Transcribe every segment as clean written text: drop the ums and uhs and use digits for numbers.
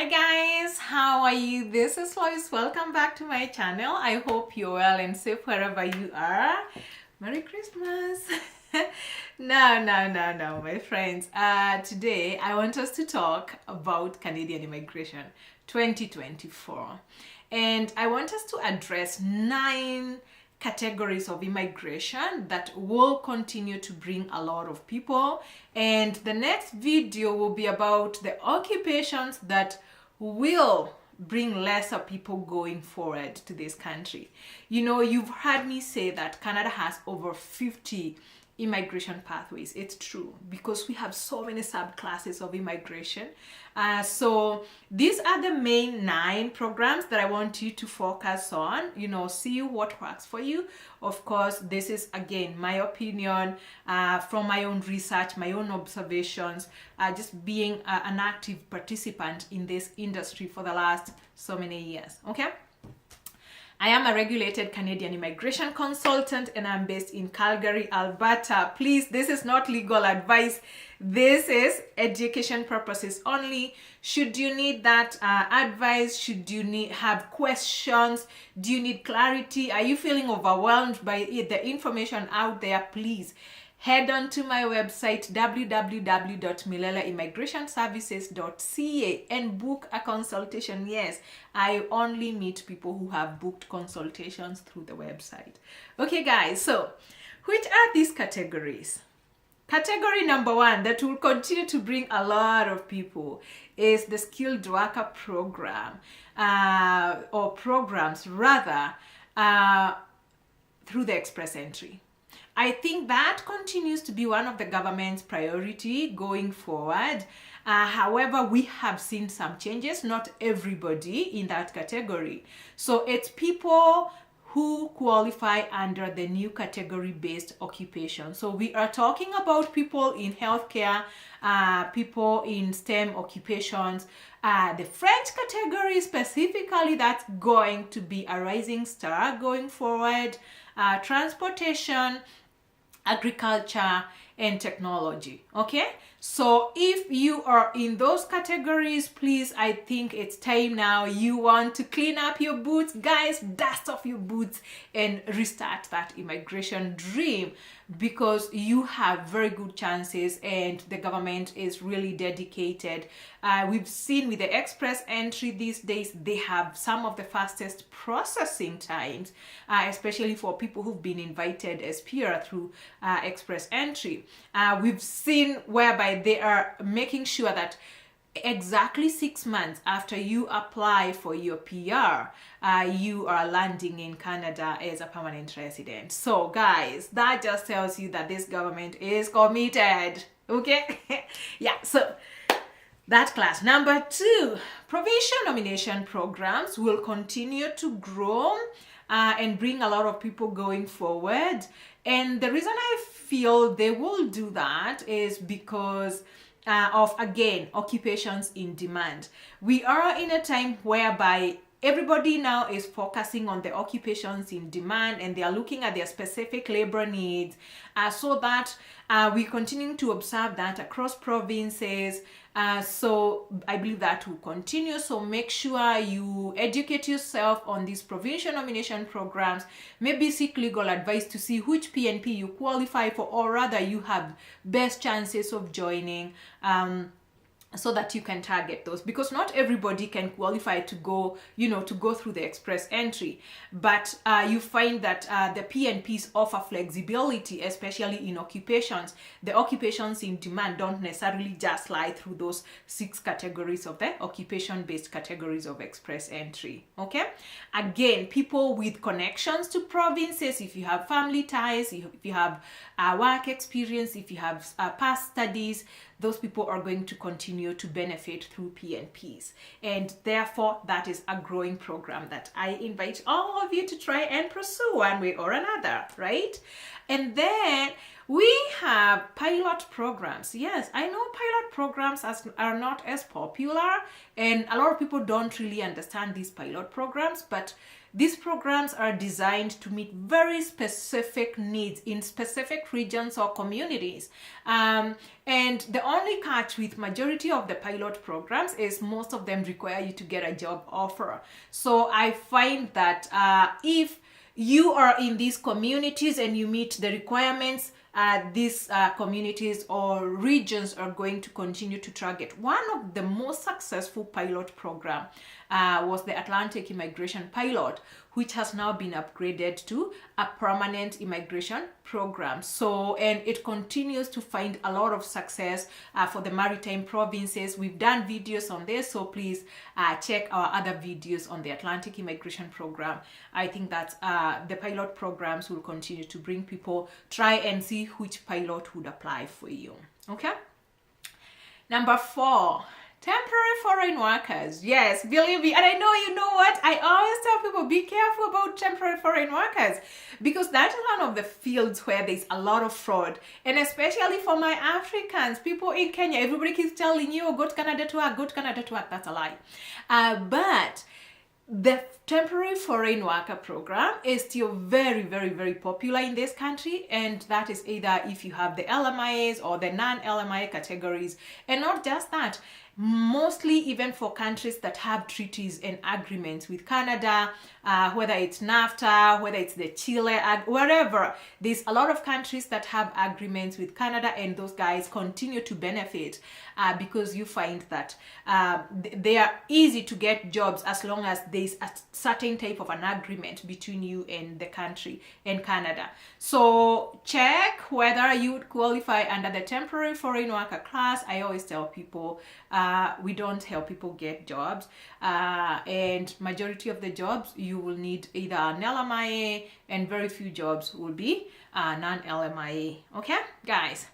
guys, how are you? This is Loise. Welcome back to my channel. I hope you're well and safe wherever you are. Merry Christmas. No, my friends. Today I want us to talk about Canadian immigration 2024, and I want us to address 9 categories of immigration that will continue to bring a lot of people. And the next video will be about the occupations that will bring lesser people going forward to this country. You know, you've heard me say that Canada has over 50 immigration pathways. It's true, because we have so many subclasses of immigration. So these are the main 9 programs that I want you to focus on, see what works for you. Of course, this is again my opinion from my own research, my own observations, just being an active participant in this industry for the last so many years. Okay. I am a regulated Canadian immigration consultant and I'm based in Calgary, Alberta. Please, this is not legal advice. This is education purposes only. Should you need that advice, should you have questions, do you need clarity, are you feeling overwhelmed by the information out there, please head on to my website www.milelaimmigrationservices.ca and book a consultation. Yes, I only meet people who have booked consultations through the website. Okay guys, so which are these categories? Category number 1 that will continue to bring a lot of people is the skilled worker program, or programs rather, through the express entry. I think that continues to be one of the government's priority going forward. However, we have seen some changes, not everybody in that category. So it's people who qualify under the new category-based occupation. So we are talking about people in healthcare, people in STEM occupations. The French category specifically, that's going to be a rising star going forward. Transportation, agriculture, and technology. Okay, so if you are in those categories, please, I think it's time now. You want to clean up your boots, guys, dust off your boots and restart that immigration dream, because you have very good chances and the government is really dedicated. We've seen with the express entry these days, they have some of the fastest processing times, especially for people who've been invited as PR through express entry. We've seen whereby they are making sure that exactly 6 months after you apply for your PR, you are landing in Canada as a permanent resident. So guys, that just tells you that this government is committed. Okay. Yeah, so that class. Number 2, provincial nomination programs will continue to grow and bring a lot of people going forward. And the reason I feel they will do that is because of, again, occupations in demand. We are in a time whereby everybody now is focusing on the occupations in demand and they are looking at their specific labor needs, so that we're continuing to observe that across provinces. So I believe that will continue. So make sure you educate yourself on these provincial nomination programs. Maybe seek legal advice to see which PNP you qualify for, or rather you have best chances of joining, so that you can target those, because not everybody can qualify to go, to go through the express entry. But you find that the PNPs offer flexibility, especially in occupations. The occupations in demand don't necessarily just lie through those 6 categories of the occupation-based categories of express entry. Okay. Again, people with connections to provinces, if you have family ties, if you have work experience, if you have past studies, those people are going to continue to benefit through PNPs. And therefore, that is a growing program that I invite all of you to try and pursue one way or another, right? And then We have pilot programs. Yes, I know pilot programs are not as popular, and a lot of people don't really understand these pilot programs, but these programs are designed to meet very specific needs in specific regions or communities. And the only catch with majority of the pilot programs is most of them require you to get a job offer. So I find that if you are in these communities and you meet the requirements, these communities or regions are going to continue to target. One of the most successful pilot program was the Atlantic Immigration Pilot, which has now been upgraded to a permanent immigration program. So, and it continues to find a lot of success for the maritime provinces. We've done videos on this, so please check our other videos on the Atlantic Immigration Program. I think that the pilot programs will continue to bring people. Try and see which pilot would apply for you. Okay? Number 4. Temporary foreign workers. Yes, believe me. And I know, you know what? I always tell people, be careful about temporary foreign workers, because that is one of the fields where there's a lot of fraud. And especially for my Africans, people in Kenya, everybody keeps telling you, go to Canada to work, go to Canada to work. That's a lie. But the temporary foreign worker program is still very, very, very popular in this country, and that is either if you have the LMIAs or the non-LMIA categories. And not just that, mostly even for countries that have treaties and agreements with Canada, whether it's NAFTA, whether it's the Chile, wherever. There's a lot of countries that have agreements with Canada, and those guys continue to benefit because you find that they are easy to get jobs as long as there's a certain type of an agreement between you and the country and Canada. So check whether you would qualify under the temporary foreign worker class. I always tell people we don't help people get jobs, and majority of the jobs you will need either an LMIA, and very few jobs will be non-LMIA. Okay, guys.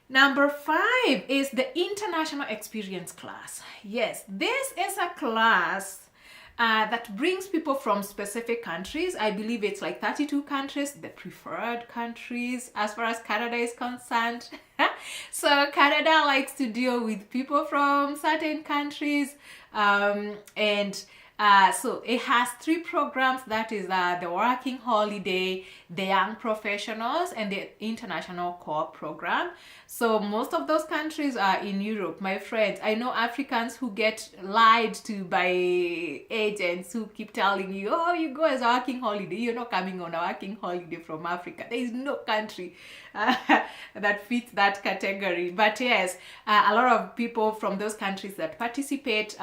Number 5 is the international experience class. Yes, this is a class that brings people from specific countries. I believe it's like 32 countries, the preferred countries as far as Canada is concerned. So Canada likes to deal with people from certain countries, so it has 3 programs. That is the Working Holiday, the Young Professionals, and the International Core Program. So most of those countries are in Europe. My friends, I know Africans who get lied to by agents who keep telling you, oh, you go as a working holiday. You're not coming on a working holiday from Africa. There is no country that fits that category. But yes, a lot of people from those countries that participate,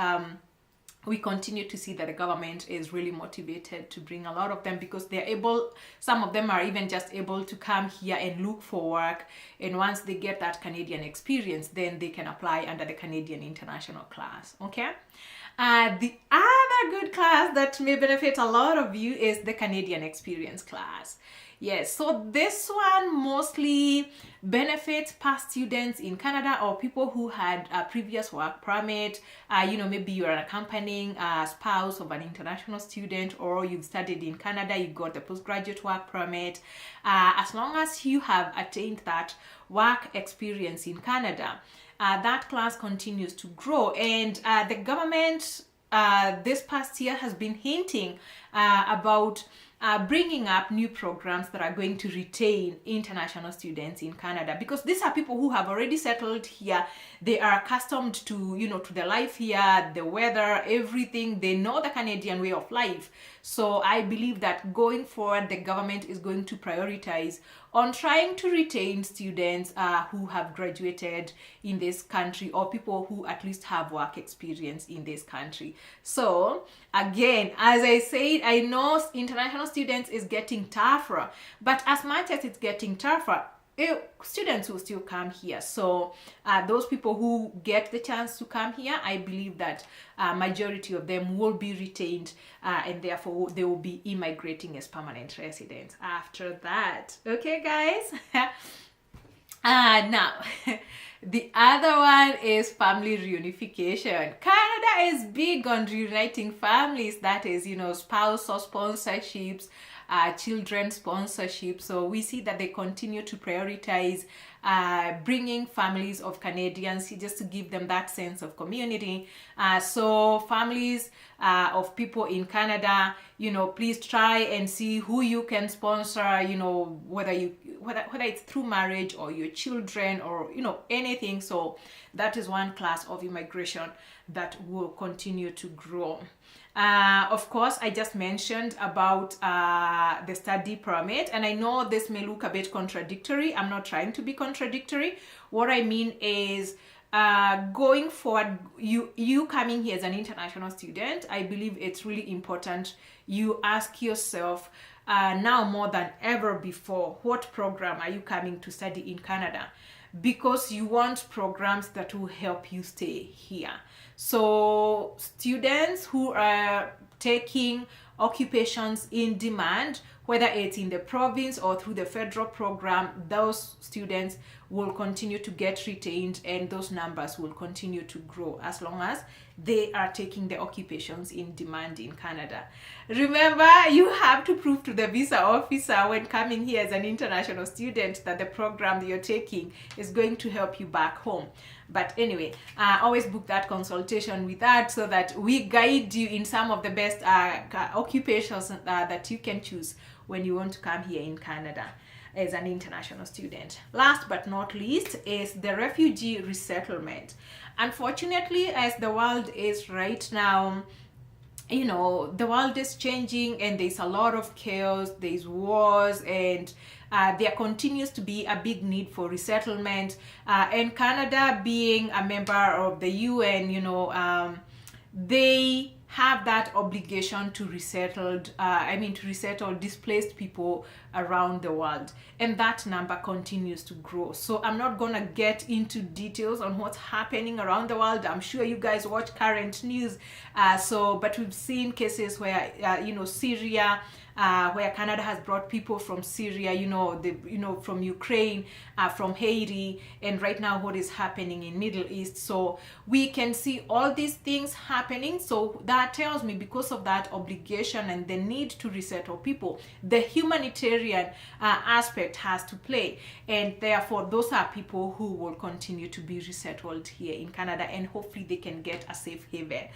we continue to see that the government is really motivated to bring a lot of them, because they're able, some of them are even just able to come here and look for work, and once they get that Canadian experience, then they can apply under the Canadian International class. Okay, the other good class that may benefit a lot of you is the Canadian Experience class. Yes, so this one mostly benefits past students in Canada or people who had a previous work permit. Maybe you're an accompanying spouse of an international student, or you've studied in Canada, you got the postgraduate work permit. As long as you have attained that work experience in Canada, that class continues to grow. And the government this past year has been hinting about bringing up new programs that are going to retain international students in Canada, because these are people who have already settled here. They are accustomed to, to the life here, the weather, everything. They know the Canadian way of life. So I believe that going forward, the government is going to prioritize on trying to retain students who have graduated in this country, or people who at least have work experience in this country. So again, as I said, I know international students is getting tougher, but as much as it's getting tougher, students will still come here. So those people who get the chance to come here, I believe that majority of them will be retained, and therefore they will be immigrating as permanent residents after that. Okay, guys. Now the other one is family reunification. Canada is big on reuniting families. That is, spouse or sponsorships. children sponsorship. So we see that they continue to prioritize bringing families of Canadians just to give them that sense of community. So families of people in Canada, please try and see who you can sponsor, whether it's through marriage or your children or, anything. So that is one class of immigration that will continue to grow. Of course, I just mentioned about the study permit, and I know this may look a bit contradictory. I'm not trying to be contradictory. What I mean is, going forward, you coming here as an international student, I believe it's really important you ask yourself now more than ever before, what program are you coming to study in Canada? Because you want programs that will help you stay here. So students who are taking occupations in demand, whether it's in the province or through the federal program, those students will continue to get retained, and those numbers will continue to grow as long as they are taking the occupations in demand in Canada. Remember, you have to prove to the visa officer when coming here as an international student that the program that you're taking is going to help you back home. But anyway, always book that consultation with us so that we guide you in some of the best occupations that you can choose when you want to come here in Canada as an international student. Last but not least is the refugee resettlement. Unfortunately, as the world is right now, the world is changing and there's a lot of chaos, there's wars, and there continues to be a big need for resettlement. And Canada, being a member of the UN, they have that obligation to resettle displaced people around the world, and that number continues to grow. So I'm not gonna get into details on what's happening around the world. I'm sure you guys watch current news, but we've seen cases where Syria, where Canada has brought people from Syria, from Ukraine, from Haiti, and right now what is happening in Middle East. So we can see all these things happening. So that tells me, because of that obligation and the need to resettle people, the humanitarian aspect has to play, and therefore those are people who will continue to be resettled here in Canada, and hopefully they can get a safe haven.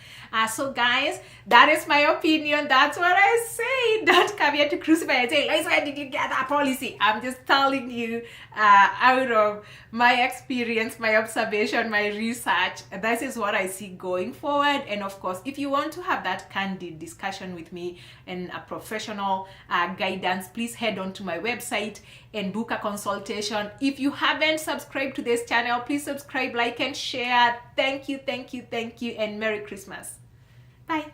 So guys, that is my opinion. That's what I say. Don't come here to crucify and say, Loise, where did you get that policy? I'm just telling you out of my experience, my observation, my research. This is what I see going forward. And of course, if you want to have that candid discussion with me and a professional guidance, please head on to my website and book a consultation. If you haven't subscribed to this channel, please subscribe, like, and share. Thank you, and Merry Christmas. Bye.